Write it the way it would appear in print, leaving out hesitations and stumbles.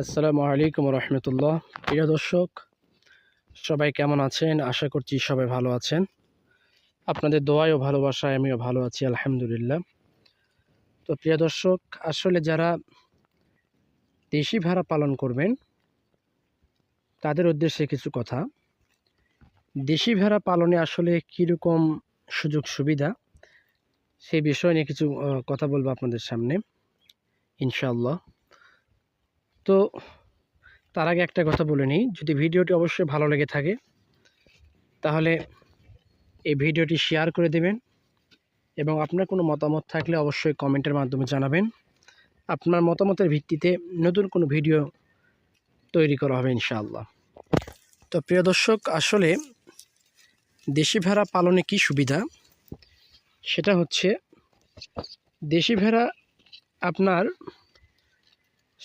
আসসালামু আলাইকুম রহমতুল্লাহ। প্রিয় দর্শক, সবাই কেমন আছেন? আশা করছি সবাই ভালো আছেন। আপনাদের দোয়ায় ও ভালোবাসায় আমিও ভালো আছি, আলহামদুলিল্লাহ। তো প্রিয় দর্শক, আসলে যারা দেশি ভেড়া পালন করবেন তাদের উদ্দেশ্যে কিছু কথা। দেশি ভেড়া পালনে আসলে কীরকম সুযোগ সুবিধা, সেই বিষয় নিয়ে কিছু কথা বলবো আপনাদের সামনে ইনশাআল্লাহ। তো তার আগে একটা কথা বলে নিই, যদি ভিডিওটি অবশ্যই ভালো লেগে থাকে তাহলে এই ভিডিওটি শেয়ার করে দেবেন এবং আপনার কোনো মতামত থাকলে অবশ্যই কমেন্টের মাধ্যমে জানাবেন। আপনার মতামতের ভিত্তিতে নতুন কোনো ভিডিও তৈরি করা হবে ইনশাআল্লাহ। তো প্রিয় দর্শক, আসলে দেশি ভেড়া পালনে কি সুবিধা, সেটা হচ্ছে দেশি ভেড়া আপনার